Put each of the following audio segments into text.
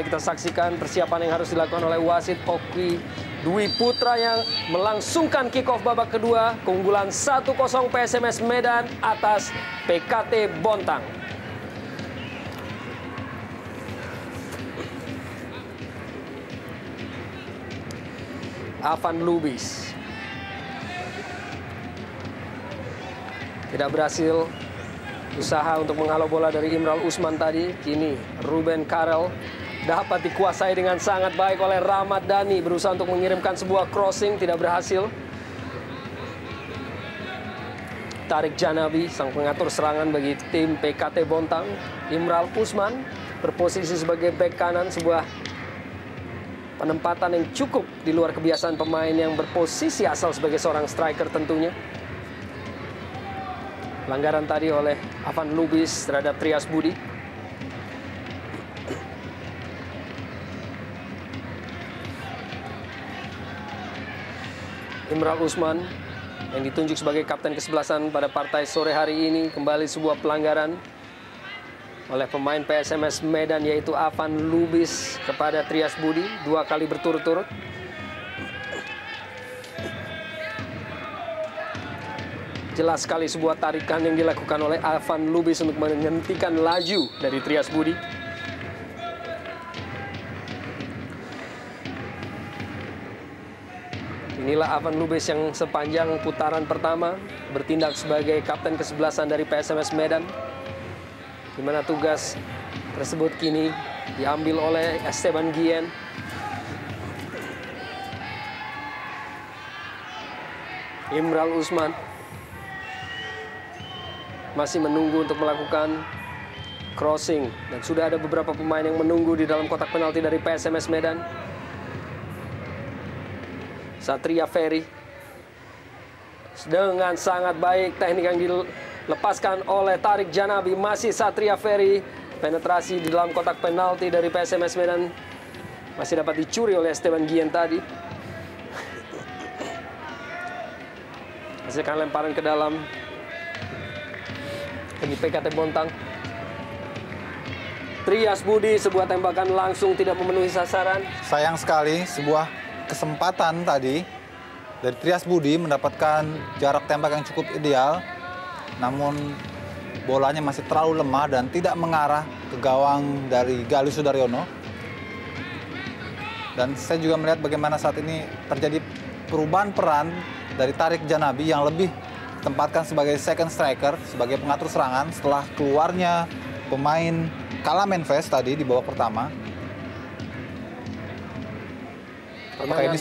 kembali kita saksikan persiapan yang harus dilakukan oleh wasit Oki Dwi Putra yang melangsungkan kick-off babak kedua. Keunggulan 1-0 PSMS Medan atas PKT Bontang. Afan Lubis tidak berhasil usaha untuk menghalau bola dari Imral Usman tadi. Kini Ruben Karel dapat dikuasai dengan sangat baik oleh Rahmat Dhani. Berusaha untuk mengirimkan sebuah crossing, tidak berhasil. Tarik Janabi, sang pengatur serangan bagi tim PKT Bontang. Imral Usman berposisi sebagai bek kanan, sebuah penempatan yang cukup di luar kebiasaan pemain yang berposisi asal sebagai seorang striker tentunya. Pelanggaran tadi oleh Afan Lubis terhadap Trias Budi. Imral Usman yang ditunjuk sebagai kapten kesebelasan pada partai sore hari ini. Kembali sebuah pelanggaran oleh pemain PSMS Medan, yaitu Afan Lubis kepada Trias Budi 2 kali berturut-turut. Jelas sekali sebuah tarikan yang dilakukan oleh Afan Lubis untuk menghentikan laju dari Trias Budi. Inilah Afan Lubis yang sepanjang putaran pertama bertindak sebagai kapten kesebelasan dari PSMS Medan, di mana tugas tersebut kini diambil oleh Esteban Guillen. Imral Usman masih menunggu untuk melakukan crossing, dan sudah ada beberapa pemain yang menunggu di dalam kotak penalti dari PSMS Medan. Satria Ferry dengan sangat baik teknik yang dilepaskan oleh Tarik Janabi. Masih Satria Ferry, penetrasi di dalam kotak penalti dari PSMS Medan masih dapat dicuri oleh Esteban Guillen tadi. Hasilkan lemparan ke dalam bagi PKT Bontang. Trias Budi, sebuah tembakan langsung tidak memenuhi sasaran. Sayang sekali, sebuah kesempatan tadi dari Trias Budi mendapatkan jarak tembak yang cukup ideal, namun bolanya masih terlalu lemah dan tidak mengarah ke gawang dari Galih Sudaryono. Dan saya juga melihat bagaimana saat ini terjadi perubahan peran dari Tarik Janabi yang lebih tempatkan sebagai second striker, sebagai pengatur serangan setelah keluarnya pemain Kalamenfest tadi di babak pertama. Apakah ini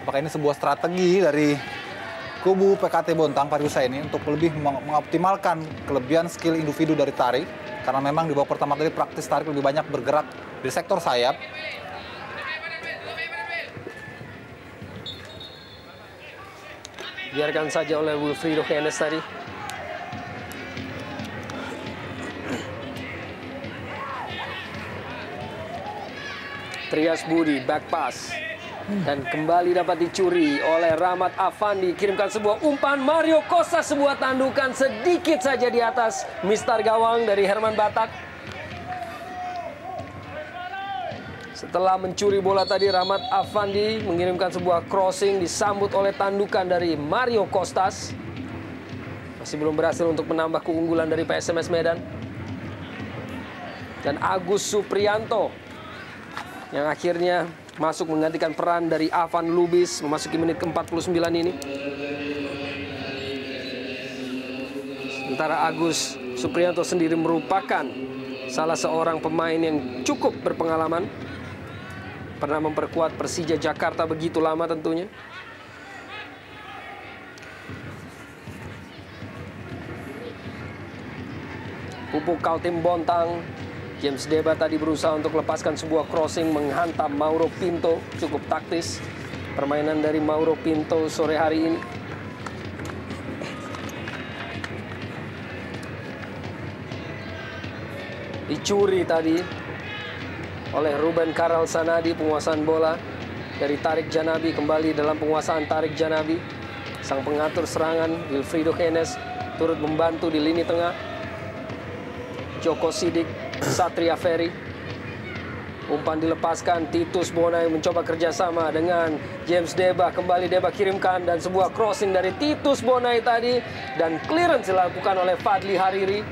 apakah ini sebuah strategi dari kubu PKT Bontang pada usaha ini untuk lebih mengoptimalkan kelebihan skill individu dari Tarik, karena memang di babak pertama tadi praktis Tarik lebih banyak bergerak di sektor sayap. Biarkan saja oleh Wilfrido Hennes tadi. Trias Budi, back pass. Dan kembali dapat dicuri oleh Rahmat Afandi. Kirimkan sebuah umpan Mario Costa, sebuah tandukan sedikit saja di atas mistar gawang dari Herman Batak. Setelah mencuri bola tadi, Rahmat Afandi mengirimkan sebuah crossing disambut oleh tandukan dari Mario Costas. Masih belum berhasil untuk menambah keunggulan dari PSMS Medan. Dan Agus Suprianto yang akhirnya masuk menggantikan peran dari Afan Lubis memasuki menit ke-49 ini. Sementara Agus Suprianto sendiri merupakan salah seorang pemain yang cukup berpengalaman. Pernah memperkuat Persija Jakarta begitu lama tentunya. Pupuk Kaltim Bontang, James Deba tadi berusaha untuk lepaskan sebuah crossing menghantam Mauro Pinto. Cukup taktis permainan dari Mauro Pinto sore hari ini. Dicuri tadi oleh Ruben Karel Sanadi, penguasaan bola dari Tarik Janabi. Kembali dalam penguasaan Tarik Janabi. Sang pengatur serangan Wilfrido Hennes turut membantu di lini tengah. Joko Sidik, Satria Ferry. Umpan dilepaskan, Titus Bonai mencoba kerjasama dengan James Deba. Kembali Deba kirimkan dan sebuah crossing dari Titus Bonai tadi. Dan clearance dilakukan oleh Fadli Hariri.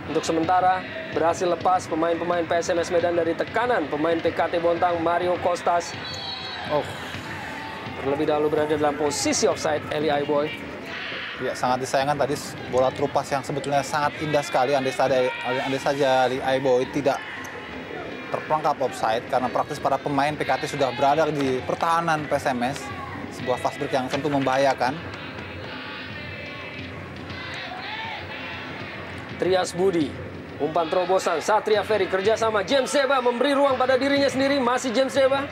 Untuk sementara berhasil lepas pemain-pemain PSMS Medan dari tekanan pemain PKT Bontang Mario Costas. Terlebih dahulu berada dalam posisi offside Eli Aiboy. Ya, sangat disayangkan tadi bola terupas yang sebetulnya sangat indah sekali. Andai saja Eli Aiboy tidak terperangkap offside, karena praktis para pemain PKT sudah berada di pertahanan PSMS. Sebuah fast break yang tentu membahayakan. Trias Budi, umpan terobosan, Satria Ferry kerjasama, James Deba memberi ruang pada dirinya sendiri, masih James Deba.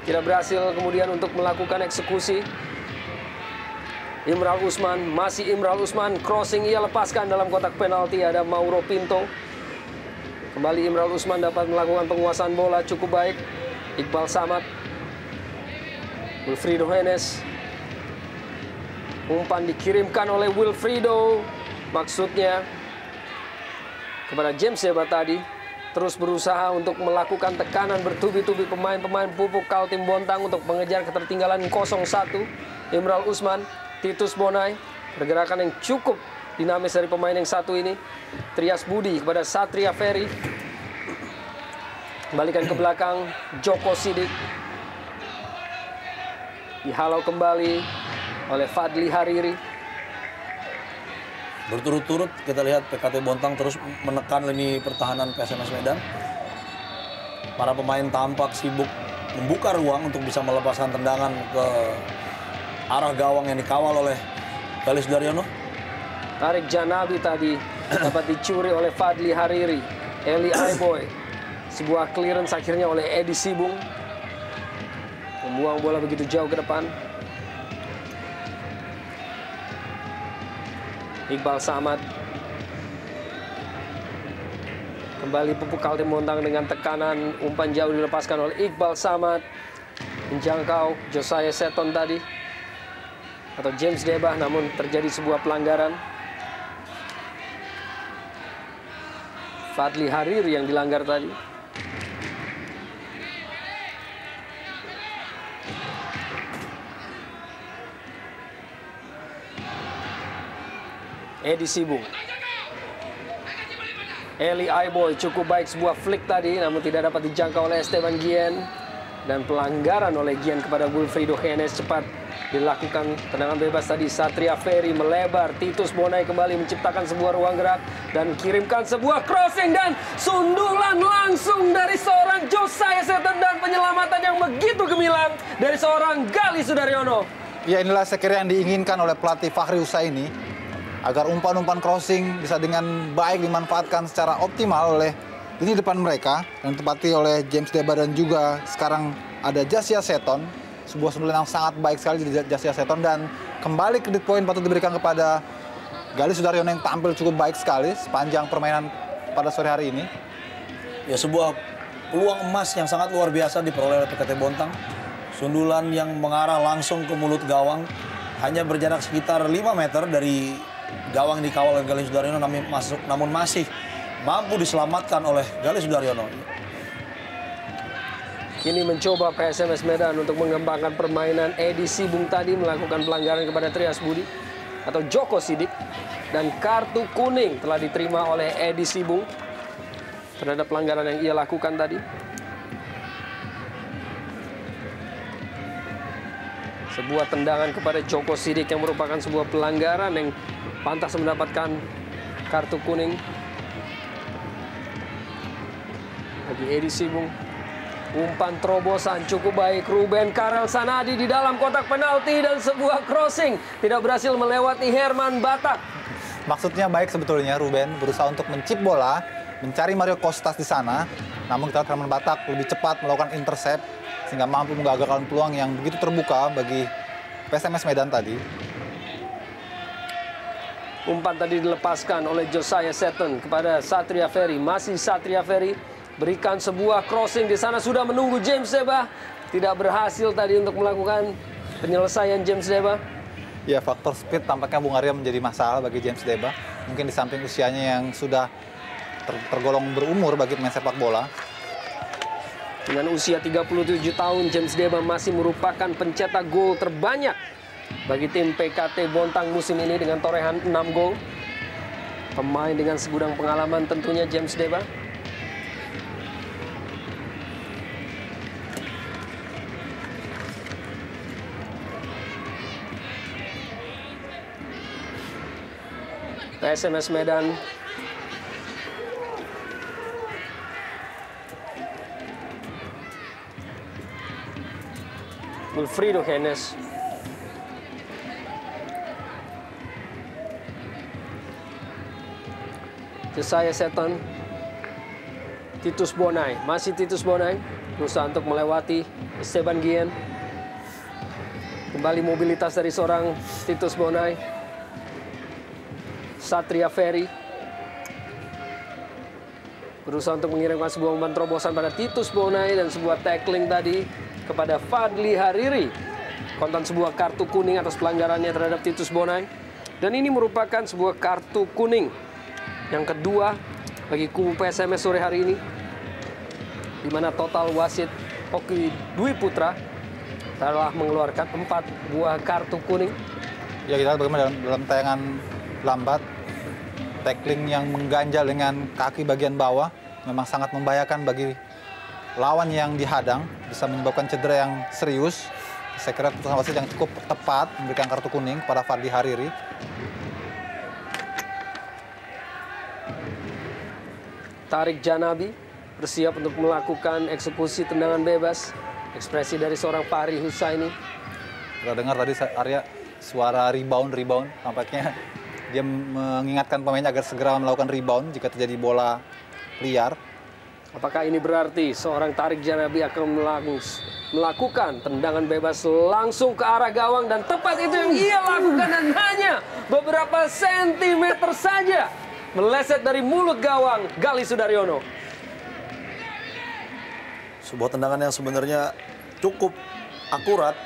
Tidak berhasil kemudian untuk melakukan eksekusi. Imral Usman, masih Imral Usman, crossing ia lepaskan dalam kotak penalti, ada Mauro Pinto. Kembali Imral Usman dapat melakukan penguasaan bola cukup baik. Iqbal Samad, Wilfrido Henes. Umpan dikirimkan oleh Wilfrido, maksudnya kepada James Deba tadi. Terus berusaha untuk melakukan tekanan bertubi-tubi pemain-pemain pupuk Kaltim Bontang untuk mengejar ketertinggalan 0-1. Imral Usman, Titus Bonai, pergerakan yang cukup dinamis dari pemain yang satu ini. Trias Budi kepada Satria Ferry. Kembalikan ke belakang, Joko Sidik. Dihalau kembali oleh Fadli Hariri. Berturut-turut kita lihat PKT Bontang terus menekan lini pertahanan PSMS Medan. Para pemain tampak sibuk membuka ruang untuk bisa melepaskan tendangan ke arah gawang yang dikawal oleh Galis Daryono. Tarik Janabi tadi dapat dicuri oleh Fadli Hariri. Eli Aiboy, sebuah clearance akhirnya oleh Edi Sibung. Membuang bola begitu jauh ke depan. Iqbal Samad. Kembali pupuk Kaltim Bontang dengan tekanan, umpan jauh dilepaskan oleh Iqbal Samad. Menjangkau Josiah Seton tadi, atau James Deba, namun terjadi sebuah pelanggaran. Fadli Hariri yang dilanggar tadi. Edi Sibung. Eli Aiboy cukup baik sebuah flick tadi, namun tidak dapat dijangkau oleh Esteban Gien. Dan pelanggaran oleh Gian kepada Wilfrido Henes cepat dilakukan tendangan bebas tadi. Satria Ferry melebar, Titus Bonai kembali menciptakan sebuah ruang gerak dan kirimkan sebuah crossing dan sundulan langsung dari seorang Josiah Seton dan penyelamatan yang begitu gemilang dari seorang Gali Sudaryono. Ya, inilah sekiranya yang diinginkan oleh pelatih Fahri Husaini, agar umpan-umpan crossing bisa dengan baik dimanfaatkan secara optimal oleh ini depan mereka, yang ditempati oleh James Deba dan juga sekarang ada Josiah Seton. Sebuah sundulan yang sangat baik sekali dari Josiah Seton, dan kembali kredit poin patut diberikan kepada Gali Sudaryono yang tampil cukup baik sekali sepanjang permainan pada sore hari ini. Ya, sebuah peluang emas yang sangat luar biasa diperoleh oleh PKT Bontang. Sundulan yang mengarah langsung ke mulut gawang, hanya berjarak sekitar 5 meter dari gawang dikawal oleh Gali Sudaryono, namun masih mampu diselamatkan oleh Gali Sudaryono. Kini mencoba PSMS Medan untuk mengembangkan permainan. Edi Sibung tadi melakukan pelanggaran kepada Trias Budi atau Joko Sidik. Dan kartu kuning telah diterima oleh Edi Sibung terhadap pelanggaran yang ia lakukan tadi. Sebuah tendangan kepada Joko Sidik yang merupakan sebuah pelanggaran yang pantas mendapatkan kartu kuning. Bagi Edi Sibung, umpan terobosan cukup baik. Ruben Karel Sanadi di dalam kotak penalti dan sebuah crossing tidak berhasil melewati Herman Batak. Maksudnya baik sebetulnya, Ruben berusaha untuk mencip bola, mencari Mario Costas di sana. Namun kita lihat Herman Batak lebih cepat melakukan intercept sehingga mampu menggagalkan peluang yang begitu terbuka bagi PSMS Medan tadi. Umpan tadi dilepaskan oleh Josiah Seton kepada Satria Ferry. Masih Satria Ferry berikan sebuah crossing di sana, sudah menunggu James Deba. Tidak berhasil tadi untuk melakukan penyelesaian James Deba. Ya, faktor speed tampaknya Bung Arya menjadi masalah bagi James Deba. Mungkin di samping usianya yang sudah tergolong berumur bagi pemain sepak bola. Dengan usia 37 tahun, James Deba masih merupakan pencetak gol terbanyak bagi tim PKT Bontang musim ini dengan torehan 6 gol. Pemain dengan segudang pengalaman tentunya James Deba. PSMS Medan Wilfrido Hennes. Josiah Seton. Titus Bonai. Masih Titus Bonai. Berusaha untuk melewati Esteban Guillen. Kembali mobilitas dari seorang Titus Bonai. Satria Ferry. Berusaha untuk mengirimkan sebuah umpan terobosan pada Titus Bonai dan sebuah tackling tadi kepada Fadli Hariri. Kontan sebuah kartu kuning atas pelanggarannya terhadap Titus Bonai. Dan ini merupakan sebuah kartu kuning yang kedua bagi kubu PSMS sore hari ini. Di mana total wasit Oki Dwi Putra telah mengeluarkan 4 buah kartu kuning. Ya, kita bagaimana dalam tayangan lambat. Tackling yang mengganjal dengan kaki bagian bawah memang sangat membahayakan bagi lawan yang dihadang, bisa menyebabkan cedera yang serius. Saya kira keputusan wasit yang cukup tepat memberikan kartu kuning kepada Fadli Hariri. Tarik Janabi bersiap untuk melakukan eksekusi tendangan bebas. Ekspresi dari seorang Fahri Husaini. Kita dengar tadi Arya suara rebound. Tampaknya dia mengingatkan pemainnya agar segera melakukan rebound jika terjadi bola liar. Apakah ini berarti seorang Tarik Janabi akan melakukan tendangan bebas langsung ke arah gawang, dan tepat itu yang ia lakukan, dan hanya beberapa sentimeter saja meleset dari mulut gawang Gali Sudaryono. Sebuah tendangan yang sebenarnya cukup akurat.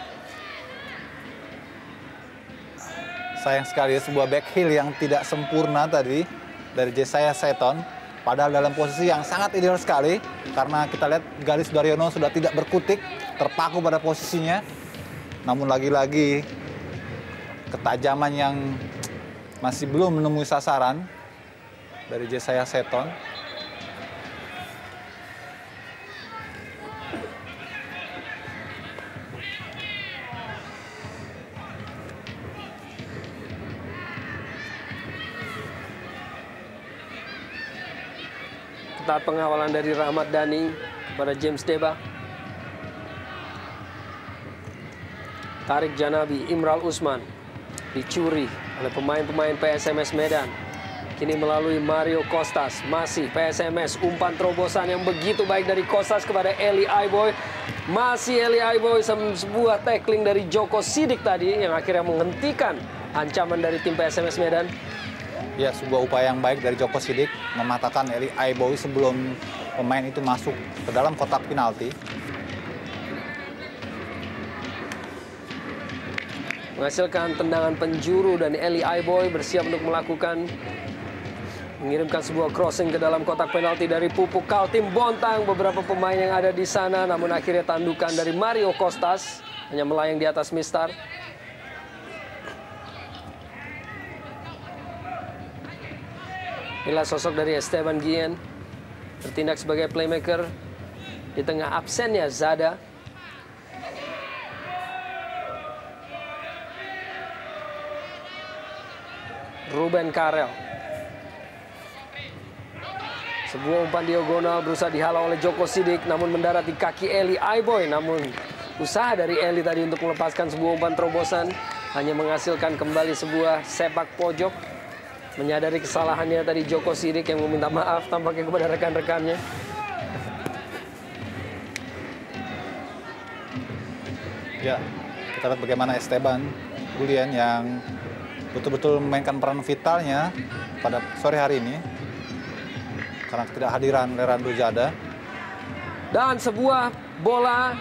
Sayang sekali sebuah back heel yang tidak sempurna tadi dari Josiah Seton. Padahal dalam posisi yang sangat ideal sekali. Karena kita lihat Gali Sudaryono sudah tidak berkutik, terpaku pada posisinya. Namun lagi-lagi ketajaman yang masih belum menemui sasaran dari Josiah Seton. Ketat pengawalan dari Rahmat Dhani pada James Deba. Tarik Janabi, Imral Usman dicuri oleh pemain-pemain PSMS Medan. Kini melalui Mario Costas, masih PSMS, umpan terobosan yang begitu baik dari Costas kepada Eli Aiboy. Masih Eli Aiboy, sebuah tackling dari Joko Sidik tadi yang akhirnya menghentikan ancaman dari tim PSMS Medan. Ya, sebuah upaya yang baik dari Joko Sidik mematahkan Eli Aiboy sebelum pemain itu masuk ke dalam kotak penalti. Menghasilkan tendangan penjuru, dan Eli Aiboy bersiap untuk mengirimkan sebuah crossing ke dalam kotak penalti dari Pupuk Kaltim Bontang. Beberapa pemain yang ada di sana, namun akhirnya tandukan dari Mario Costas hanya melayang di atas mistar. Inilah sosok dari Esteban Guillen bertindak sebagai playmaker di tengah absennya Zada. Ruben Karel. Sebuah umpan diagonal berusaha dihalau oleh Joko Sidik, namun mendarat di kaki Eli Aiboy. Namun usaha dari Eli tadi untuk melepaskan sebuah umpan terobosan hanya menghasilkan kembali sebuah sepak pojok. Menyadari kesalahannya tadi Joko Sidik yang meminta maaf tampaknya kepada rekan-rekannya. Ya, kita lihat bagaimana Esteban Guillen yang betul-betul memainkan peran vitalnya pada sore hari ini karena ketidakhadiran Lerando Zada. Dan sebuah bola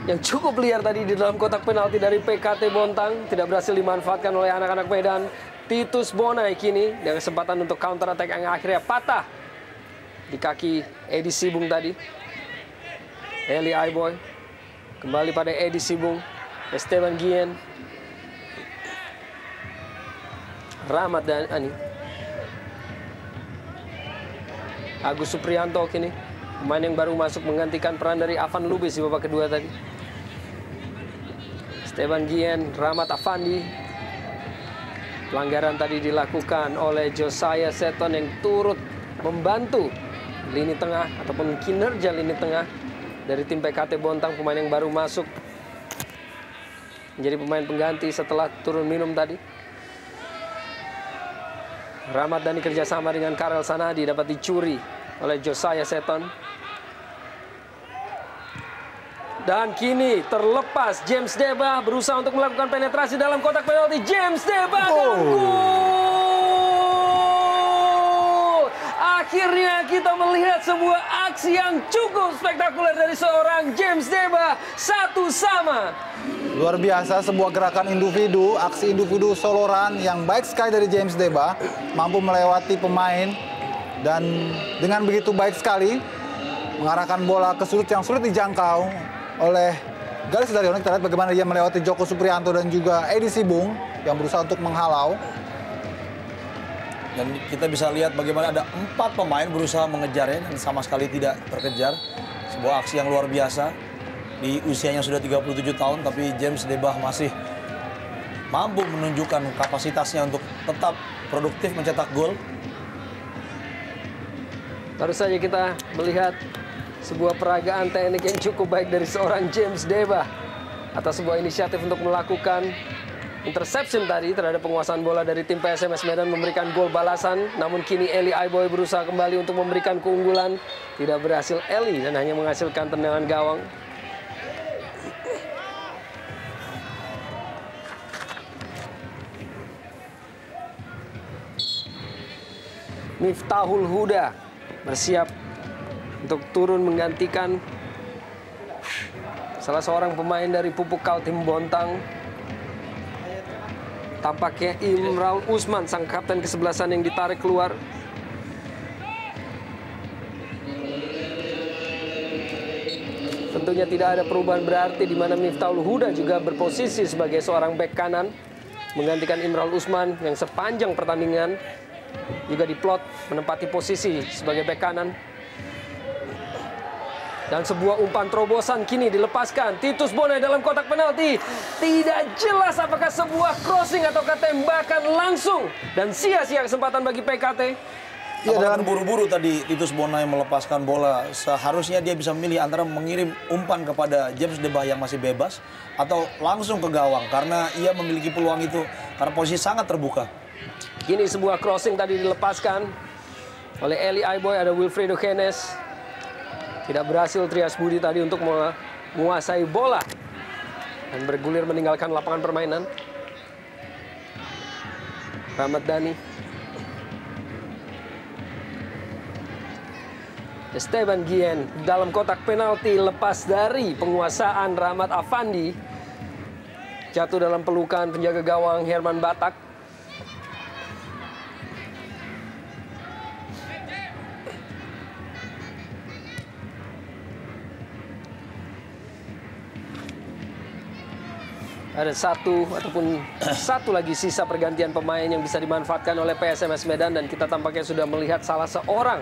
yang cukup liar tadi di dalam kotak penalti dari PKT Bontang tidak berhasil dimanfaatkan oleh anak-anak Medan. Titus Bonai kini dengan kesempatan untuk counter attack yang akhirnya patah di kaki Edi Sibung tadi. Eli Aiboy. Kembali pada Edi Sibung. Esteban Guillen. Rahmat Dhani. Agus Suprianto kini. Pemain yang baru masuk menggantikan peran dari Avan Lubis di babak kedua tadi. Esteban Guillen, Rahmat Afandi. Pelanggaran tadi dilakukan oleh Josiah Seton yang turut membantu lini tengah ataupun kinerja lini tengah dari tim PKT Bontang. Pemain yang baru masuk menjadi pemain pengganti setelah turun minum tadi. Rahmat Dhani kerjasama dengan Karel Sanadi dapat dicuri oleh Josiah Seton. Dan kini terlepas James Deba berusaha untuk melakukan penetrasi dalam kotak penalti. James Deba dan gol! Akhirnya kita melihat sebuah aksi yang cukup spektakuler dari seorang James Deba. 1-1. Luar biasa, sebuah gerakan individu, aksi individu soloran yang baik sekali dari James Deba. Mampu melewati pemain dan dengan begitu baik sekali mengarahkan bola ke sudut yang sulit dijangkau oleh Galih Sudaryono. Kita lihat bagaimana dia melewati Joko Suprianto dan juga Edi Sibung yang berusaha untuk menghalau. Dan kita bisa lihat bagaimana ada 4 pemain berusaha mengejarnya dan sama sekali tidak terkejar. Sebuah aksi yang luar biasa. Di usianya sudah 37 tahun, tapi James Debah masih mampu menunjukkan kapasitasnya untuk tetap produktif mencetak gol. Baru saja kita melihat sebuah peragaan teknik yang cukup baik dari seorang James Deba atas sebuah inisiatif untuk melakukan interception tadi terhadap penguasaan bola dari tim PSMS Medan, memberikan gol balasan. Namun kini Eli Aiboy berusaha kembali untuk memberikan keunggulan. Tidak berhasil Eli dan hanya menghasilkan tendangan gawang. Miftahul Huda bersiap untuk turun menggantikan salah seorang pemain dari Pupuk Kaltim Bontang. Tampaknya Imral Usman, sang kapten kesebelasan yang ditarik keluar. Tentunya tidak ada perubahan berarti di mana Miftahul Huda juga berposisi sebagai seorang bek kanan menggantikan Imral Usman yang sepanjang pertandingan juga diplot menempati posisi sebagai bek kanan. Dan sebuah umpan terobosan kini dilepaskan. Titus Bonai dalam kotak penalti. Tidak jelas apakah sebuah crossing atau tembakan langsung. Dan sia-sia kesempatan bagi PKT. Ya, dalam buru-buru tadi Titus Bonai melepaskan bola. Seharusnya dia bisa memilih antara mengirim umpan kepada James Debah yang masih bebas atau langsung ke gawang. Karena ia memiliki peluang itu. Karena posisi sangat terbuka. Kini sebuah crossing tadi dilepaskan oleh Eli Aiboy. Ada Wilfredo Henes. Tidak berhasil Trias Budi tadi untuk menguasai bola dan bergulir meninggalkan lapangan permainan. Rahmat Dhani. Esteban Guillen dalam kotak penalti lepas dari penguasaan Rahmat Afandi. Jatuh dalam pelukan penjaga gawang Herman Batak. Ada satu lagi sisa pergantian pemain yang bisa dimanfaatkan oleh PSMS Medan, dan kita tampaknya sudah melihat salah seorang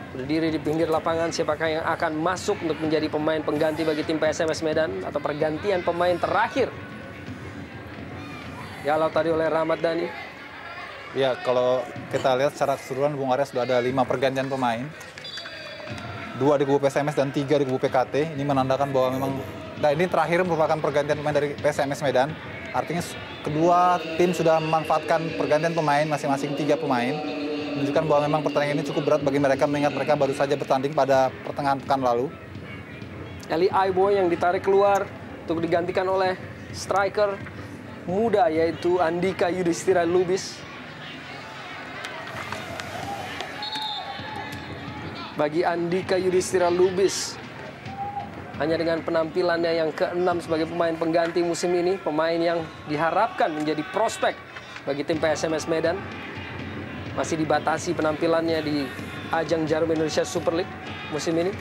berdiri di pinggir lapangan. Siapakah yang akan masuk untuk menjadi pemain pengganti bagi tim PSMS Medan atau pergantian pemain terakhir? Dialau tadi oleh Rahmat Dhani. Ya, kalau kita lihat secara keseluruhan Bung Arya sudah ada 5 pergantian pemain. 2 di kubu PSMS dan 3 di kubu PKT. Ini menandakan bahwa memang ini terakhir merupakan pergantian pemain dari PSMS Medan. Artinya kedua tim sudah memanfaatkan pergantian pemain masing-masing 3 pemain. Menunjukkan bahwa memang pertandingan ini cukup berat bagi mereka mengingat mereka baru saja bertanding pada pertengahan pekan lalu. Eli Aiboy yang ditarik keluar untuk digantikan oleh striker muda yaitu Andika Yudhistira Lubis. Bagi Andika Yudhistira Lubis, hanya dengan penampilannya yang ke-6 sebagai pemain pengganti musim ini, pemain yang diharapkan menjadi prospek bagi tim PSMS Medan, masih dibatasi penampilannya di ajang Jarum Indonesia Super League musim ini.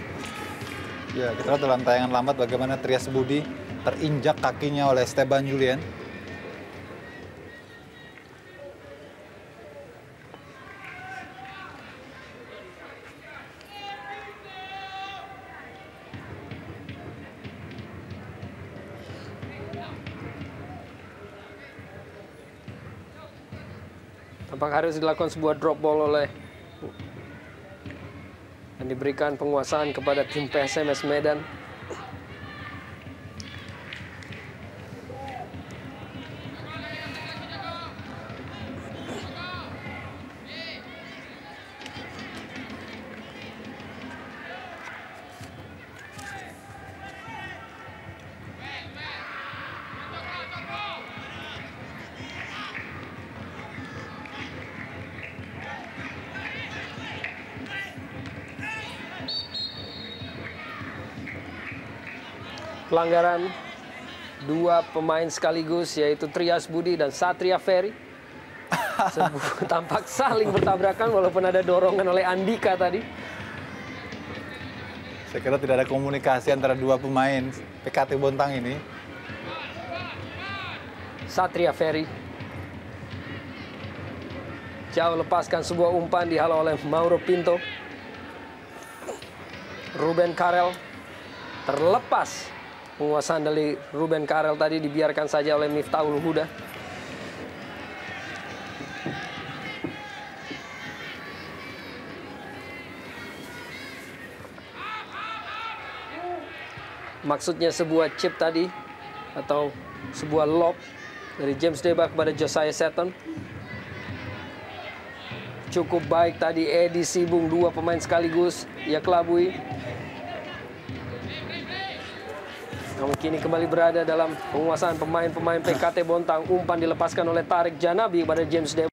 Ya, kita lihat dalam tayangan lambat bagaimana Trias Budi terinjak kakinya oleh Esteban Julian. Tampak harus dilakukan sebuah drop ball oleh dan diberikan penguasaan kepada tim PSMS Medan. Pelanggaran dua pemain sekaligus, yaitu Trias Budi dan Satria Ferry. Tampak saling bertabrakan walaupun ada dorongan oleh Andika tadi. Saya kira tidak ada komunikasi antara dua pemain PKT Bontang ini. Satria Ferry jauh lepaskan sebuah umpan, dihalau oleh Mauro Pinto. Ruben Karel terlepas. Penguasaan dari Ruben Karel tadi dibiarkan saja oleh Miftahul Huda. Maksudnya sebuah chip tadi atau sebuah lob dari James Deba kepada Josiah Seton. Cukup baik tadi Edi Sibung, dua pemain sekaligus ia kelabui. Namun kini kembali berada dalam penguasaan pemain-pemain PKT Bontang. Umpan dilepaskan oleh Tarik Janabi kepada James Deba.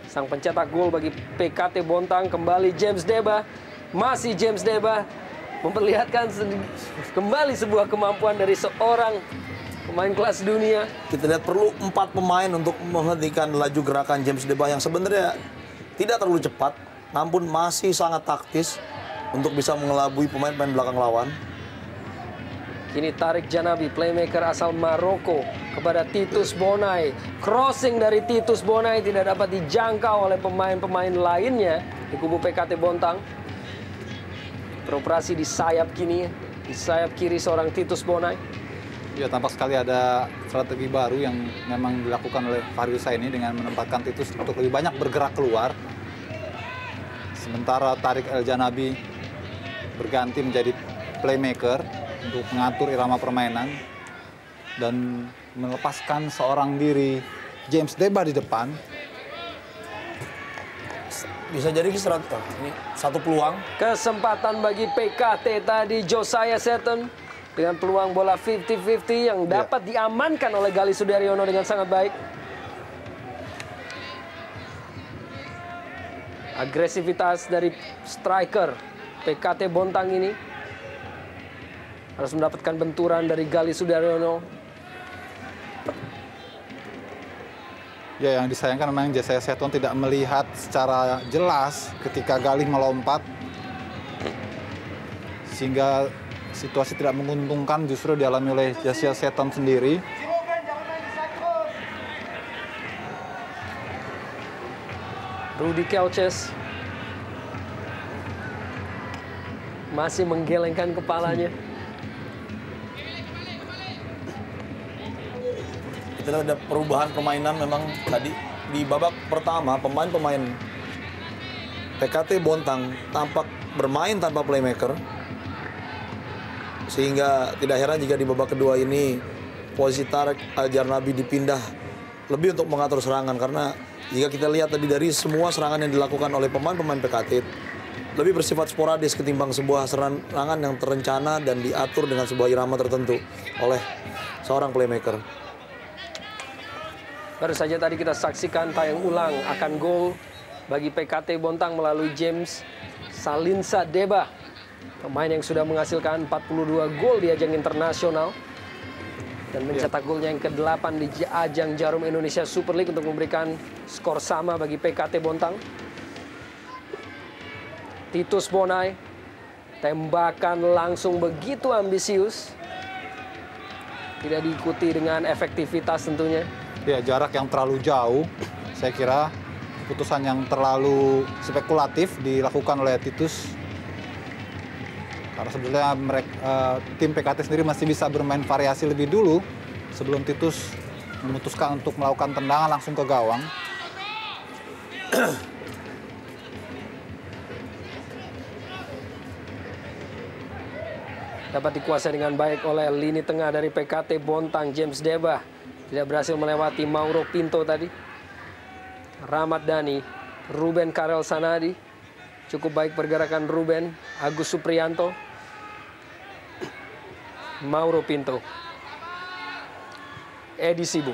Sang pencetak gol bagi PKT Bontang kembali James Deba. Masih James Deba memperlihatkan kembali sebuah kemampuan dari seorang pemain kelas dunia. Kita lihat perlu 4 pemain untuk menghentikan laju gerakan James Deba yang sebenarnya tidak terlalu cepat, namun masih sangat taktis untuk bisa mengelabui pemain-pemain belakang lawan. Kini Tarik Janabi, playmaker asal Maroko, kepada Titus Bonai. Crossing dari Titus Bonai tidak dapat dijangkau oleh pemain-pemain lainnya di kubu PKT Bontang. Beroperasi di sayap kini, di sayap kiri seorang Titus Bonai. Ya, tampak sekali ada strategi baru yang memang dilakukan oleh Fahri Husaini dengan menempatkan Titus untuk lebih banyak bergerak keluar. Sementara Tarik El Janabi berganti menjadi playmaker untuk mengatur irama permainan dan melepaskan seorang diri James Deba di depan. Bisa jadi ini satu peluang. Kesempatan bagi PKT tadi, Josiah Seton dengan peluang bola 50-50 yang dapat diamankan oleh Gali Sudaryono dengan sangat baik. Agresivitas dari striker PKT Bontang ini harus mendapatkan benturan dari Gali Sudaryono. Ya, yang disayangkan memang Josiah Seton tidak melihat secara jelas ketika Galih melompat, sehingga situasi tidak menguntungkan justru dialami oleh Josiah Seton sendiri. Rudy Kelces masih menggelengkan kepalanya. Kita lihat ada perubahan permainan memang tadi. Di babak pertama, pemain-pemain PKT Bontang tampak bermain tanpa playmaker. Sehingga tidak heran jika di babak kedua ini posisi Tarik El Janabi dipindah lebih untuk mengatur serangan. Karena jika kita lihat tadi dari semua serangan yang dilakukan oleh pemain-pemain PKT lebih bersifat sporadis ketimbang sebuah serangan yang terencana dan diatur dengan sebuah irama tertentu oleh seorang playmaker. Baru saja tadi kita saksikan tayang ulang akan gol bagi PKT Bontang melalui James Salinsa Deba. Pemain yang sudah menghasilkan 42 gol di ajang internasional dan mencetak golnya yang ke-8 di ajang Jarum Indonesia Super League untuk memberikan skor sama bagi PKT Bontang. Titus Bonai Tembakan langsung begitu ambisius. Tidak diikuti dengan efektivitas tentunya. Ya, jarak yang terlalu jauh. Saya kira keputusan yang terlalu spekulatif dilakukan oleh Titus. Karena sebetulnya tim PKT sendiri masih bisa bermain variasi lebih dulu sebelum Titus memutuskan untuk melakukan tendangan langsung ke gawang. Dapat dikuasai dengan baik oleh lini tengah dari PKT Bontang, James Deba. Tidak berhasil melewati Mauro Pinto tadi. Rahmat Dhani, Ruben Karel Sanadi. Cukup baik pergerakan Ruben, Agus Supriyanto. Mauro Pinto. Edi Sibu.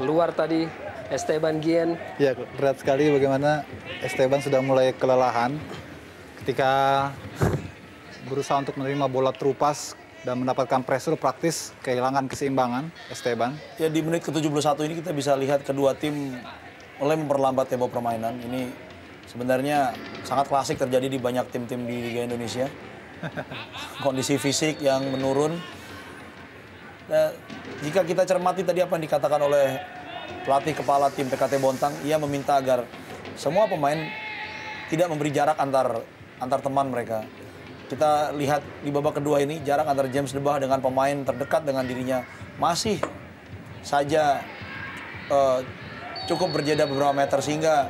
Keluar tadi Esteban Guillen. Ya, berat sekali bagaimana Esteban sudah mulai kelelahan ketika berusaha untuk menerima bola terupas dan mendapatkan pressure, praktis kehilangan keseimbangan Esteban. Ya, di menit ke-71 ini kita bisa lihat kedua tim mulai memperlambat tempo permainan. Ini sebenarnya sangat klasik terjadi di banyak tim-tim di Liga Indonesia. Kondisi fisik yang menurun. Nah, jika kita cermati tadi apa yang dikatakan oleh pelatih kepala tim PKT Bontang, ia meminta agar semua pemain tidak memberi jarak antar teman mereka. Kita lihat di babak kedua ini jarak antar James Debah dengan pemain terdekat dengan dirinya masih saja cukup berbeda beberapa meter sehingga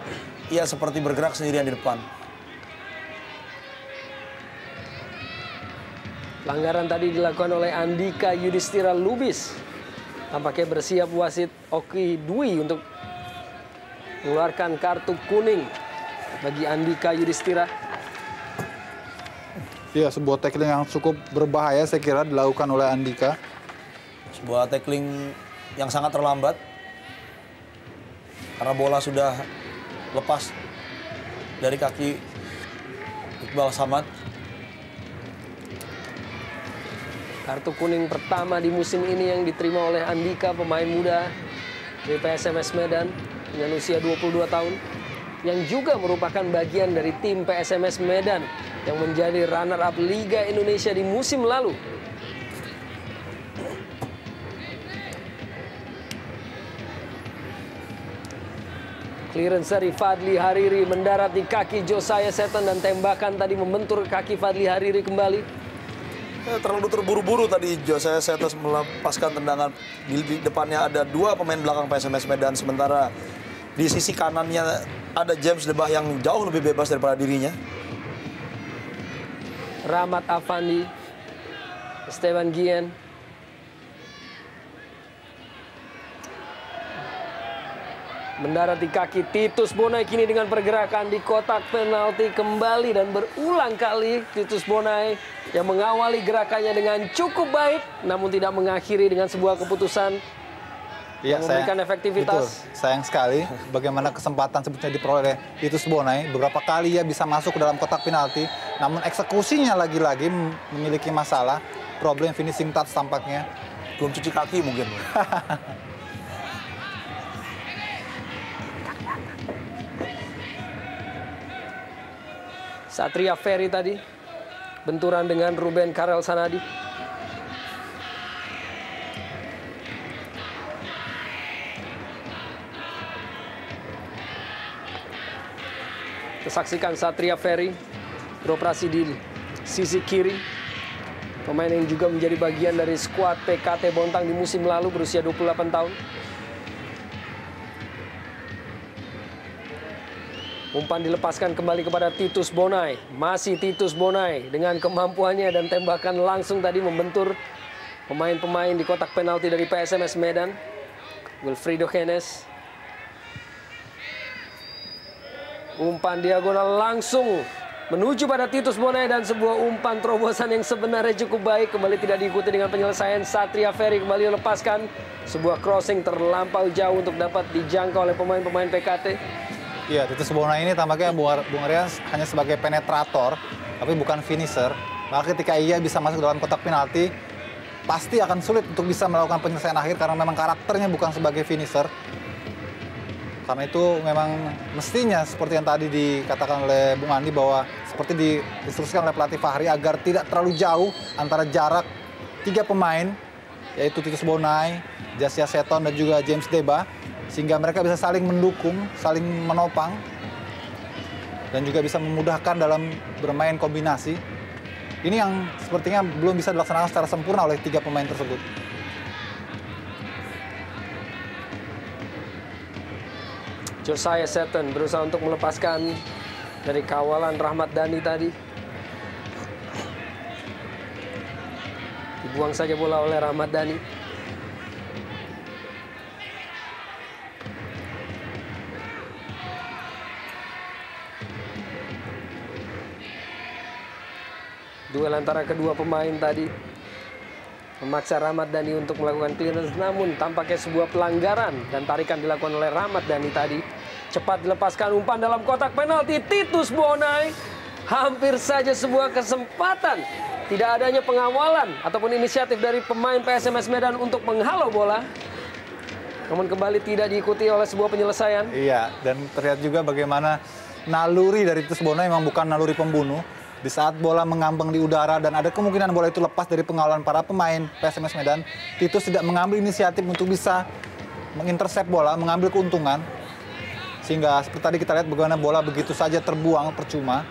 ia seperti bergerak sendirian di depan. Pelanggaran tadi dilakukan oleh Andika Yudhistira Lubis. Tampaknya bersiap wasit Oki Dwi untuk mengeluarkan kartu kuning bagi Andika Yudhistira. Ya, sebuah tackling yang cukup berbahaya saya kira dilakukan oleh Andika. Sebuah tackling yang sangat terlambat karena bola sudah lepas dari kaki Iqbal Samad. Kartu kuning pertama di musim ini yang diterima oleh Andika, pemain muda dari PSMS Medan dengan usia 22 tahun. Yang juga merupakan bagian dari tim PSMS Medan yang menjadi runner-up Liga Indonesia di musim lalu. Clearance dari Fadli Hariri mendarat di kaki Josiah Seton dan tembakan tadi membentur kaki Fadli Hariri kembali. Terlalu terburu-buru tadi Josiah Seton melepaskan tendangan. Di depannya ada dua pemain belakang PSMS Medan, sementara di sisi kanannya ada James Debah yang jauh lebih bebas daripada dirinya. Rahmat Afandi, Esteban Guillen. Mendarat di kaki Titus Bonai kini dengan pergerakan di kotak penalti kembali dan berulang kali Titus Bonai yang mengawali gerakannya dengan cukup baik namun tidak mengakhiri dengan sebuah keputusan ya, memberikan efektivitas. Betul, sayang sekali bagaimana kesempatan sebetulnya diperoleh Titus Bonai. Beberapa kali ia bisa masuk ke dalam kotak penalti, namun eksekusinya lagi-lagi memiliki masalah, problem finishing touch tampaknya. Belum cuci kaki mungkin. Satria Ferry tadi benturan dengan Ruben Karel Sanadi. Kita saksikan Satria Ferry beroperasi di sisi kiri. Pemain yang juga menjadi bagian dari skuad PKT Bontang di musim lalu berusia 28 tahun. Umpan dilepaskan kembali kepada Titus Bonai. Masih Titus Bonai dengan kemampuannya dan tembakan langsung tadi membentur pemain-pemain di kotak penalti dari PSMS Medan. Wilfrido Henes. Umpan diagonal langsung menuju pada Titus Bonai dan sebuah umpan terobosan yang sebenarnya cukup baik. Kembali tidak diikuti dengan penyelesaian. Satria Ferry kembali melepaskan sebuah crossing terlampau jauh untuk dapat dijangkau oleh pemain-pemain PKT. Iya, Titus Bonai ini tampaknya Bung Arya hanya sebagai penetrator, tapi bukan finisher. Maka ketika ia bisa masuk dalam kotak penalti, pasti akan sulit untuk bisa melakukan penyelesaian akhir karena memang karakternya bukan sebagai finisher. Karena itu memang mestinya seperti yang tadi dikatakan oleh Bung Andi bahwa seperti diinstruksikan oleh pelatih Fahri agar tidak terlalu jauh antara jarak 3 pemain, yaitu Titus Bonai, Jasya Seton, dan juga James Deba, sehingga mereka bisa saling mendukung, saling menopang, dan juga bisa memudahkan dalam bermain kombinasi. Ini yang sepertinya belum bisa dilaksanakan secara sempurna oleh 3 pemain tersebut. Josiah Seton berusaha untuk melepaskan dari kawalan Rahmat Dhani tadi. Dibuang saja bola oleh Rahmat Dhani. Duel antara kedua pemain tadi memaksa Rahmat Dhani untuk melakukan clearance, namun tampaknya sebuah pelanggaran dan tarikan dilakukan oleh Rahmat Dhani tadi. Cepat dilepaskan umpan dalam kotak penalti. Titus Bonai, hampir saja sebuah kesempatan. Tidak adanya pengawalan ataupun inisiatif dari pemain PSMS Medan untuk menghalau bola, namun kembali tidak diikuti oleh sebuah penyelesaian. Iya, dan terlihat juga bagaimana naluri dari Titus Bonai memang bukan naluri pembunuh. Di saat bola mengambang di udara dan ada kemungkinan bola itu lepas dari pengawalan para pemain PSMS Medan, Titus tidak mengambil inisiatif untuk bisa mengintersep bola, mengambil keuntungan. Sehingga seperti tadi kita lihat bagaimana bola begitu saja terbuang percuma.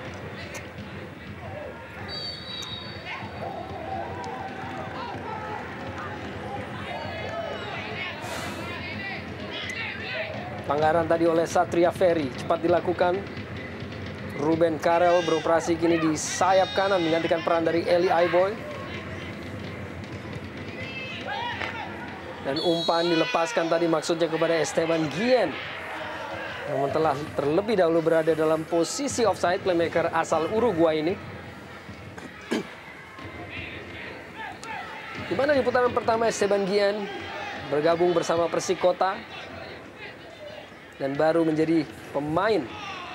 Pelanggaran tadi oleh Satria Ferry cepat dilakukan. Ruben Karel beroperasi kini di sayap kanan menggantikan peran dari Eli Aiboy. Dan umpan dilepaskan tadi maksudnya kepada Esteban Guillen, namun telah terlebih dahulu berada dalam posisi offside playmaker asal Uruguay ini. Di mana di putaran pertama Esteban Guillen bergabung bersama Persikota dan baru menjadi pemain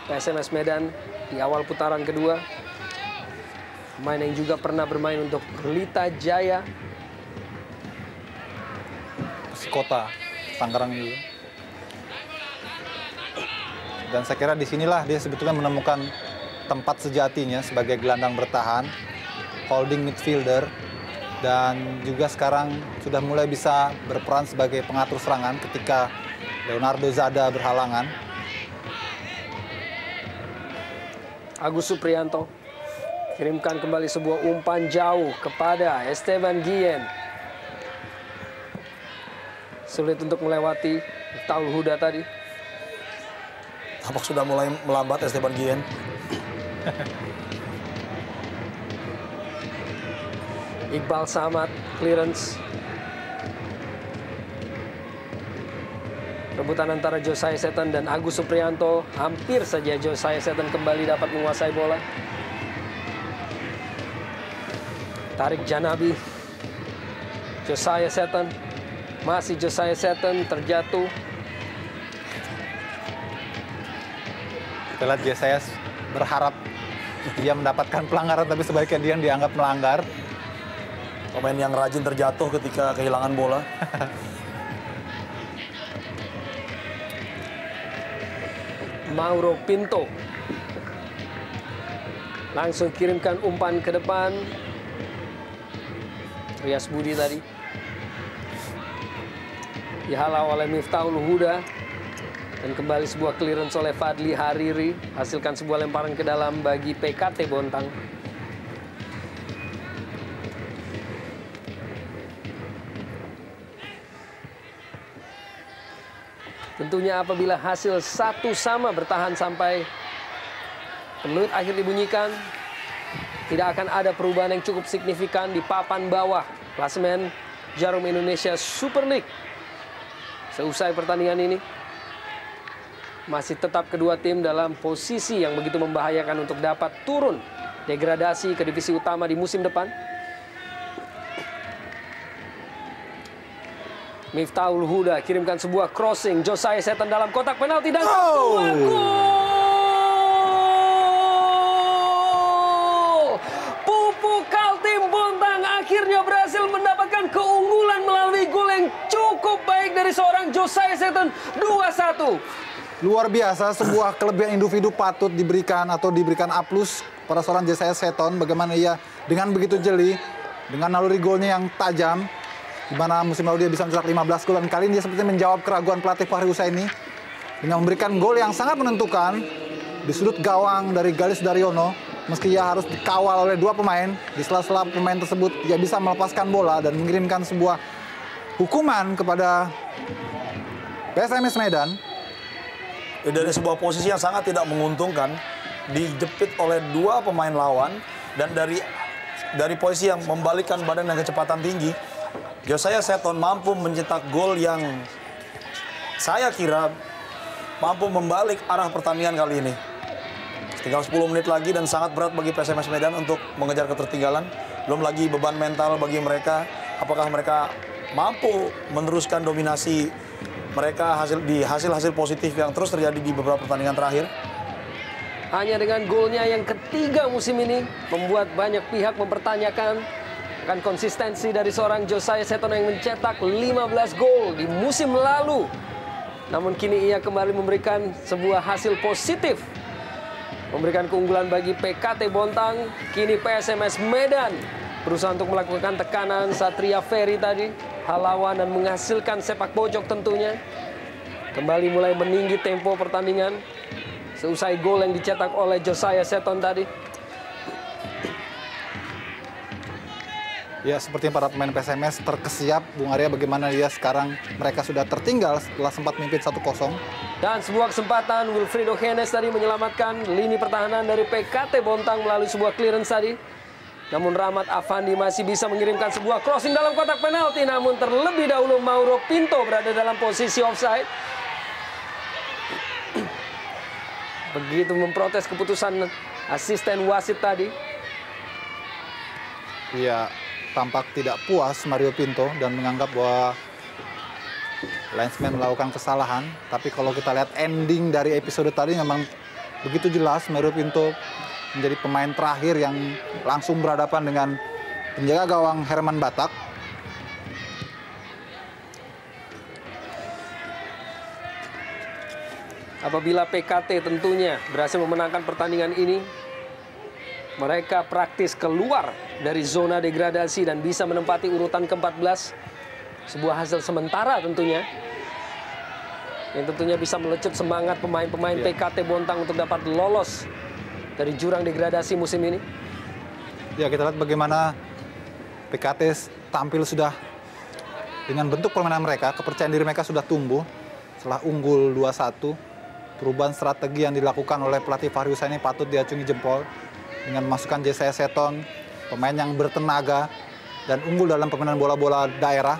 PSMS Medan di awal putaran kedua. Pemain yang juga pernah bermain untuk Pelita Jaya, Persikota Tangerang juga. Dan saya kira disinilah dia sebetulnya menemukan tempat sejatinya sebagai gelandang bertahan, holding midfielder, dan juga sekarang sudah mulai bisa berperan sebagai pengatur serangan ketika Leonardo Zada berhalangan. Agus Supriyanto kirimkan kembali sebuah umpan jauh kepada Esteban Guillen. Sulit untuk melewati Miftahul Huda tadi. Tampak sudah mulai melambat Esteban Guillen. Iqbal Samad, clearance. Rebutan antara Josiah Seton dan Agus Supriyanto. Hampir saja Josiah Seton kembali dapat menguasai bola. Tarik Janabi. Josiah Seton. Masih Josiah Seton terjatuh. Kita lihat Jesiah berharap dia mendapatkan pelanggaran, tapi sebaiknya dia yang dianggap melanggar. Pemain yang rajin terjatuh ketika kehilangan bola. Mauro Pinto langsung kirimkan umpan ke depan. Rias Budi tadi dihalau oleh Miftahul Huda. Dan kembali sebuah clearance oleh Fadli Hariri. Hasilkan sebuah lemparan ke dalam bagi PKT Bontang. Tentunya apabila hasil 1-1 bertahan sampai peluit akhir dibunyikan, tidak akan ada perubahan yang cukup signifikan di papan bawah klasemen Jarum Indonesia Super League. Seusai pertandingan ini, masih tetap kedua tim dalam posisi yang begitu membahayakan untuk dapat turun degradasi ke divisi utama di musim depan. Miftahul Huda kirimkan sebuah crossing. Josiah Seton dalam kotak penalti dan gol! Pupuk Kaltim Bontang akhirnya berhasil mendapatkan keunggulan melalui gol yang cukup baik dari seorang Josiah Seton. 2-1. luar biasa, sebuah kelebihan individu patut diberikan atau diberikan A+ pada seorang Josiah Seton. Bagaimana ia dengan begitu jeli, dengan naluri golnya yang tajam, di mana musim lalu dia bisa mencetak 15 gol, dan kali ini dia sepertinya menjawab keraguan pelatih Fahri Husaini dengan memberikan gol yang sangat menentukan di sudut gawang dari Galis Daryono. Meski ia harus dikawal oleh 2 pemain, di sela-sela pemain tersebut ia bisa melepaskan bola dan mengirimkan sebuah hukuman kepada PSMS Medan. Dari sebuah posisi yang sangat tidak menguntungkan, dijepit oleh 2 pemain lawan, dan dari posisi yang membalikkan badan dan kecepatan tinggi, Josiah Seton mampu mencetak gol yang saya kira mampu membalik arah pertandingan kali ini. Tinggal 10 menit lagi dan sangat berat bagi PSMS Medan untuk mengejar ketertinggalan. Belum lagi beban mental bagi mereka. Apakah mereka mampu meneruskan dominasi mereka di hasil-hasil positif yang terus terjadi di beberapa pertandingan terakhir? Hanya dengan golnya yang ketiga musim ini membuat banyak pihak mempertanyakan akan konsistensi dari seorang Josiah Seton yang mencetak 15 gol di musim lalu. Namun kini ia kembali memberikan sebuah hasil positif, memberikan keunggulan bagi PKT Bontang. Kini PSMS Medan berusaha untuk melakukan tekanan Satria Ferry tadi, halawan dan menghasilkan sepak pojok tentunya. Kembali mulai meninggi tempo pertandingan seusai gol yang dicetak oleh Josiah Seton tadi. Ya, seperti para pemain PSMS terkesiap, Bung Arya, bagaimana dia sekarang mereka sudah tertinggal setelah sempat memimpin 1-0. Dan sebuah kesempatan Wilfrido Henes tadi menyelamatkan lini pertahanan dari PKT Bontang melalui sebuah clearance tadi. Namun Rahmat Afandi masih bisa mengirimkan sebuah crossing dalam kotak penalti. Namun terlebih dahulu Mauro Pinto berada dalam posisi offside. Begitu memprotes keputusan asisten wasit tadi. Iya, tampak tidak puas Mario Pinto dan menganggap bahwa linesman melakukan kesalahan. Tapi kalau kita lihat ending dari episode tadi memang begitu jelas Mario Pinto menjadi pemain terakhir yang langsung berhadapan dengan penjaga gawang Herman Batak. Apabila PKT tentunya berhasil memenangkan pertandingan ini, mereka praktis keluar dari zona degradasi dan bisa menempati urutan ke-14. Sebuah hasil sementara tentunya, yang tentunya bisa melecut semangat pemain-pemain PKT Bontang untuk dapat lolos dari jurang degradasi musim ini. Ya, kita lihat bagaimana PKT tampil sudah dengan bentuk permainan mereka, kepercayaan diri mereka sudah tumbuh setelah unggul 2-1. Perubahan strategi yang dilakukan oleh pelatih Fahri Husaini patut diacungi jempol dengan memasukkan Josiah Seton, pemain yang bertenaga dan unggul dalam permainan bola-bola daerah,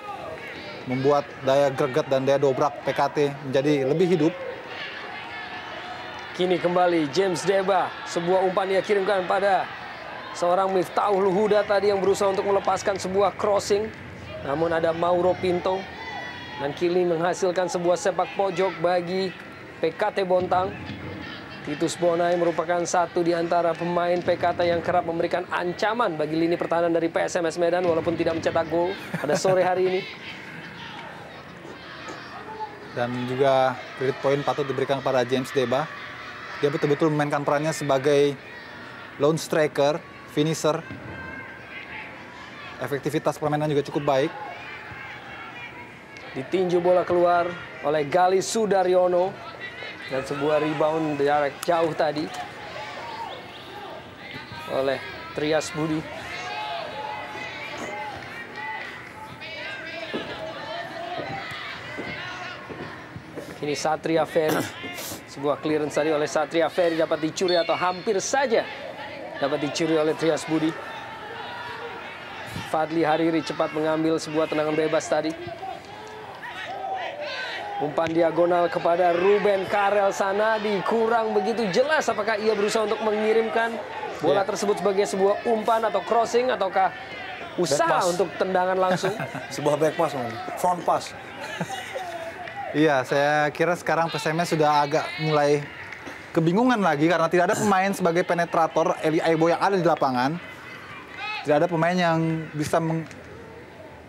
membuat daya greget dan daya dobrak PKT menjadi lebih hidup. Kini kembali James Deba, sebuah umpan ia kirimkan pada seorang Miftahul Huda tadi yang berusaha untuk melepaskan sebuah crossing. Namun ada Mauro Pinto dan kini menghasilkan sebuah sepak pojok bagi PKT Bontang. Titus Bonai merupakan satu di antara pemain PKT yang kerap memberikan ancaman bagi lini pertahanan dari PSMS Medan walaupun tidak mencetak gol pada sore hari ini. Dan juga credit point patut diberikan kepada James Deba. Dia betul-betul memainkan perannya sebagai lone striker, finisher. Efektivitas permainan juga cukup baik. Ditinju bola keluar oleh Galis Sudaryono. Dan sebuah rebound jarak jauh tadi oleh Trias Budi. Kini Satria Ferry. Sebuah clearance tadi oleh Satria Ferry dapat dicuri atau hampir saja dapat dicuri oleh Trias Budi. Fadli Hariri cepat mengambil sebuah tendangan bebas tadi. Umpan diagonal kepada Ruben Karel Sanadi. Kurang begitu jelas apakah ia berusaha untuk mengirimkan bola tersebut sebagai sebuah umpan atau crossing, ataukah usaha untuk tendangan langsung. Sebuah back pass, front pass. Iya, saya kira sekarang PSMS sudah agak mulai kebingungan lagi karena tidak ada pemain sebagai penetrator Eli Aibo yang ada di lapangan. Tidak ada pemain yang bisa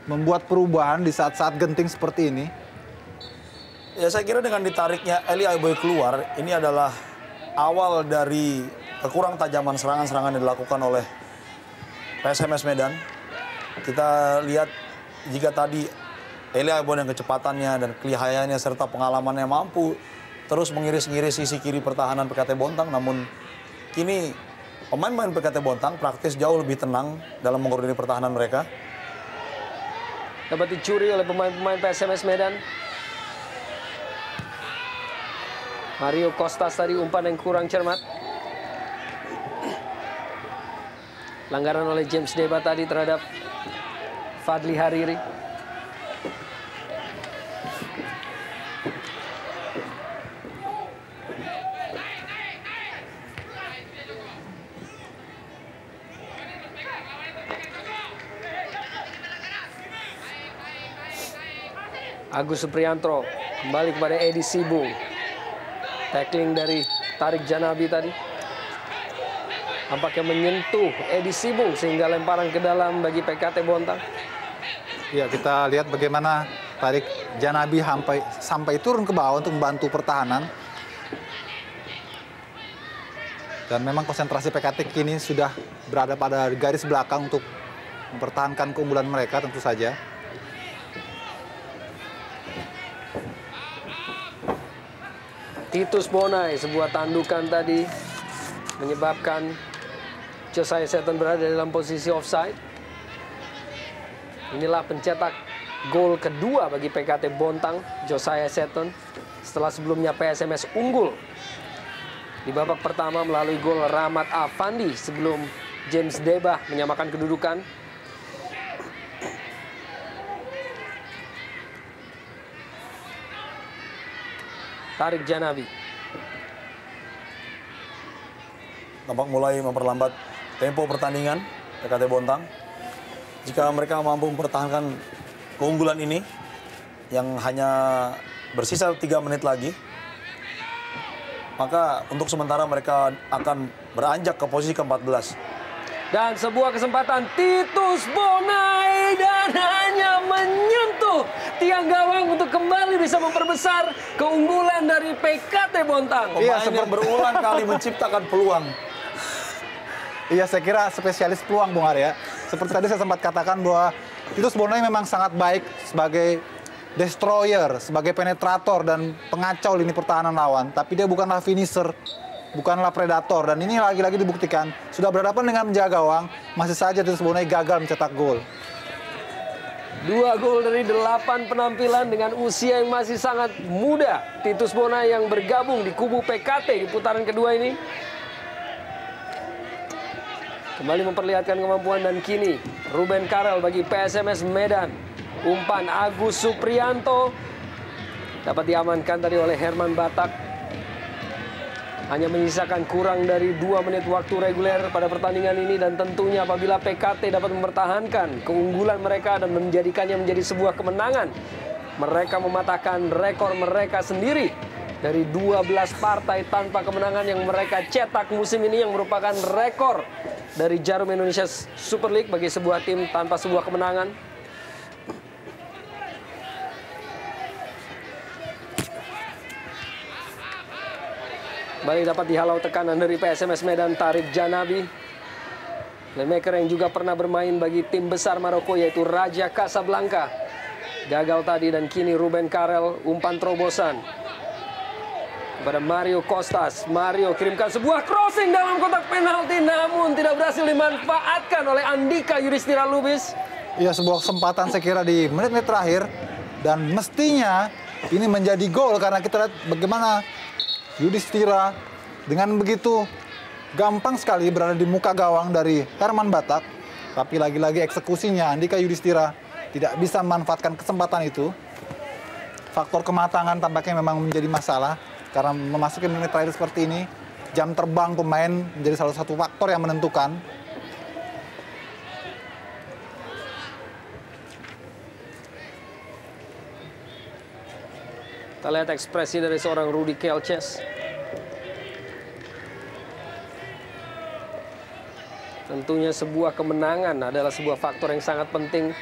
membuat perubahan di saat-saat genting seperti ini. Ya saya kira dengan ditariknya Eli Aiboy keluar, ini adalah awal dari kekurang tajaman serangan-serangan yang dilakukan oleh PSMS Medan. Kita lihat jika tadi Eli Aiboy yang kecepatannya dan kelihayannya serta pengalamannya mampu terus mengiris-ngiris sisi kiri pertahanan PKT Bontang, namun kini pemain-pemain PKT Bontang praktis jauh lebih tenang dalam mengkoordinir pertahanan mereka. Dapat dicuri oleh pemain-pemain PSMS Medan. Mario Costas tadi umpan yang kurang cermat. Pelanggaran oleh James Deba tadi terhadap Fadli Hariri. Agus Supriyanto kembali kepada Edi Sibung. Tackling dari Tarik Janabi tadi. Tampaknya menyentuh Edi Sibung sehingga lemparan ke dalam bagi PKT Bontang. Ya, kita lihat bagaimana Tarik Janabi sampai turun ke bawah untuk membantu pertahanan. Dan memang konsentrasi PKT kini sudah berada pada garis belakang untuk mempertahankan keunggulan mereka tentu saja. Titus Bonai, sebuah tandukan tadi menyebabkan Josiah Seton berada dalam posisi offside. Inilah pencetak gol kedua bagi PKT Bontang, Josiah Seton, setelah sebelumnya PSMS unggul di babak pertama melalui gol Rahmat Afandi sebelum James Deba menyamakan kedudukan. Tarik Janabi. Tampak mulai memperlambat tempo pertandingan PKT Bontang. Jika mereka mampu mempertahankan keunggulan ini yang hanya bersisa 3 menit lagi, maka untuk sementara mereka akan beranjak ke posisi ke-14. Dan sebuah kesempatan Titus Bonai dan hanya menyentuh tiang gawang untuk kembali bisa memperbesar keunggulan dari PKT Bontang. Pemain yang berulang kali menciptakan peluang. Iya, saya kira spesialis peluang, Bung Arya. Seperti tadi saya sempat katakan bahwa Titus Bonai memang sangat baik sebagai destroyer, sebagai penetrator dan pengacau lini pertahanan lawan. Tapi dia bukanlah finisher, bukanlah predator. Dan ini lagi-lagi dibuktikan. Sudah berhadapan dengan menjaga gawang, masih saja Titus Bonai gagal mencetak gol. 2 gol dari 8 penampilan dengan usia yang masih sangat muda. Titus Bonai yang bergabung di kubu PKT di putaran kedua ini kembali memperlihatkan kemampuan, dan kini Ruben Karel bagi PSMS Medan. Umpan Agus Supriyanto dapat diamankan tadi oleh Herman Batak. Hanya menyisakan kurang dari 2 menit waktu reguler pada pertandingan ini, dan tentunya apabila PKT dapat mempertahankan keunggulan mereka dan menjadikannya menjadi sebuah kemenangan, mereka mematahkan rekor mereka sendiri dari 12 partai tanpa kemenangan yang mereka cetak musim ini, yang merupakan rekor dari Jarum Indonesia Super League bagi sebuah tim tanpa sebuah kemenangan. Kembali dapat dihalau tekanan dari PSMS Medan, Tarik Janabi. Playmaker yang juga pernah bermain bagi tim besar Maroko yaitu Raja Casablanca. Gagal tadi, dan kini Ruben Karel umpan terobosan kepada Mario Costas. Mario kirimkan sebuah crossing dalam kotak penalti, namun tidak berhasil dimanfaatkan oleh Andika Yudhistira Lubis. Iya, sebuah kesempatan saya kira di menit-menit terakhir, dan mestinya ini menjadi gol karena kita lihat bagaimana Yudhistira dengan begitu gampang sekali berada di muka gawang dari Herman Batak, tapi lagi-lagi eksekusinya Andika Yudhistira tidak bisa memanfaatkan kesempatan itu. Faktor kematangan tampaknya memang menjadi masalah. Karena memasuki menit terakhir seperti ini, jam terbang pemain menjadi salah satu faktor yang menentukan. Kita lihat ekspresi dari seorang Rudi Kelces. Tentunya sebuah kemenangan adalah sebuah faktor yang sangat penting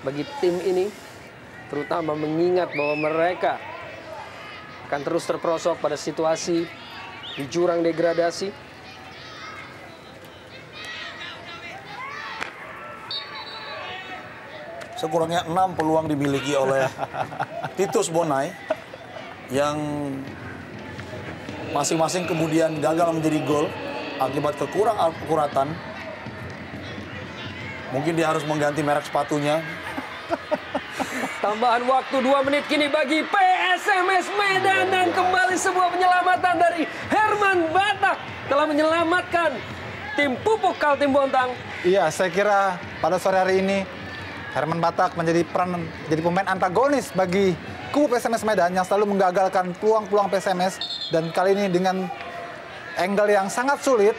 bagi tim ini, terutama mengingat bahwa mereka akan terus terperosok pada situasi di jurang degradasi. Sekurangnya 6 peluang dimiliki oleh Titus Bonai yang masing-masing kemudian gagal menjadi gol akibat kekurang akuratan. Mungkin dia harus mengganti merek sepatunya. Tambahan waktu 2 menit kini bagi PSMS Medan dan kembali sebuah penyelamatan dari Herman Batak telah menyelamatkan tim pupuk Kaltim Bontang. Iya, saya kira pada sore hari ini Herman Batak menjadi pemain antagonis bagi kubu PSMS Medan yang selalu menggagalkan peluang-peluang PSMS, dan kali ini dengan angle yang sangat sulit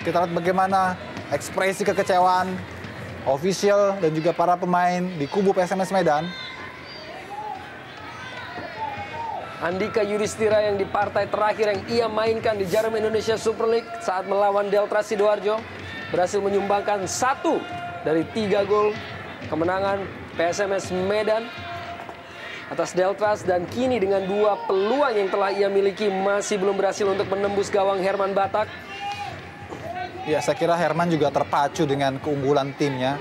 kita lihat bagaimana ekspresi kekecewaan official dan juga para pemain di kubu PSMS Medan. Andika Yudhistira yang di partai terakhir yang ia mainkan di Jarum Indonesia Super League saat melawan Delta Sidoarjo berhasil menyumbangkan 1 dari 3 gol kemenangan PSMS Medan atas Deltras, dan kini dengan 2 peluang yang telah ia miliki masih belum berhasil untuk menembus gawang Herman Batak. Ya, saya kira Herman juga terpacu dengan keunggulan timnya.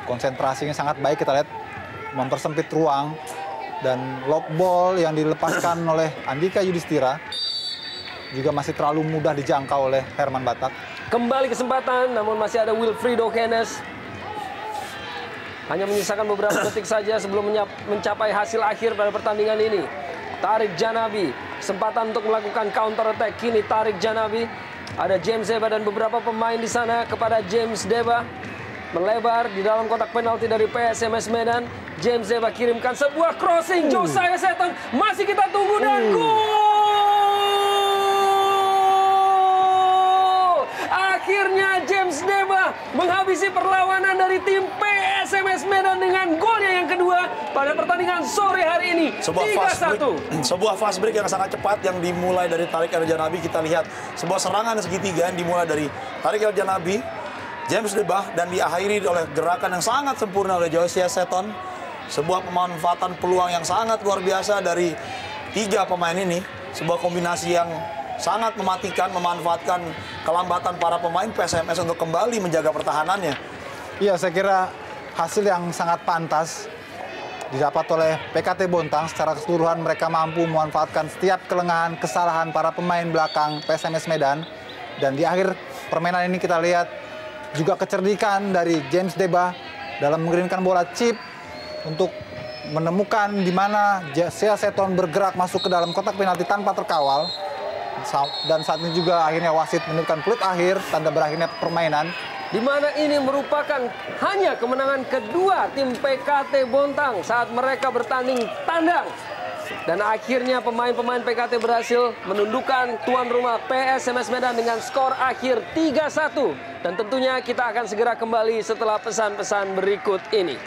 Konsentrasinya sangat baik, kita lihat mempersempit ruang, dan lob ball yang dilepaskan oleh Andika Yudhistira juga masih terlalu mudah dijangkau oleh Herman Batak. Kembali kesempatan, namun masih ada Wilfrido Kenes. Hanya menyisakan beberapa detik saja sebelum mencapai hasil akhir pada pertandingan ini. Tarik Janabi, kesempatan untuk melakukan counter attack. Kini Tarik Janabi, ada James Deba dan beberapa pemain di sana kepada James Deba. Melebar di dalam kotak penalti dari PSMS Medan. James Deba kirimkan sebuah crossing. Josiah Seton masih kita tunggu dan gol! Akhirnya James Deba menghabisi perlawanan dari tim PSMS Medan dengan golnya yang kedua pada pertandingan sore hari ini. 3-1. Sebuah fast break yang sangat cepat yang dimulai dari Tarik El Janabi. Kita lihat sebuah serangan segitiga yang dimulai dari Tarik El Janabi, James Deba, dan diakhiri oleh gerakan yang sangat sempurna oleh Josiah Seton. Sebuah pemanfaatan peluang yang sangat luar biasa dari 3 pemain ini. Sebuah kombinasi yang sangat mematikan, memanfaatkan kelambatan para pemain PSMS untuk kembali menjaga pertahanannya. Iya, saya kira hasil yang sangat pantas didapat oleh PKT Bontang. Secara keseluruhan mereka mampu memanfaatkan setiap kelengahan, kesalahan para pemain belakang PSMS Medan. Dan di akhir permainan ini kita lihat juga kecerdikan dari James Deba dalam mengirimkan bola chip untuk menemukan di mana Josiah Seton bergerak masuk ke dalam kotak penalti tanpa terkawal. Dan saat ini juga akhirnya wasit menunjukkan peluit akhir, tanda berakhirnya permainan. Di mana ini merupakan hanya kemenangan kedua tim PKT Bontang saat mereka bertanding tandang. Dan akhirnya pemain-pemain PKT berhasil menundukkan tuan rumah PSMS Medan dengan skor akhir 3-1. Dan tentunya kita akan segera kembali setelah pesan-pesan berikut ini.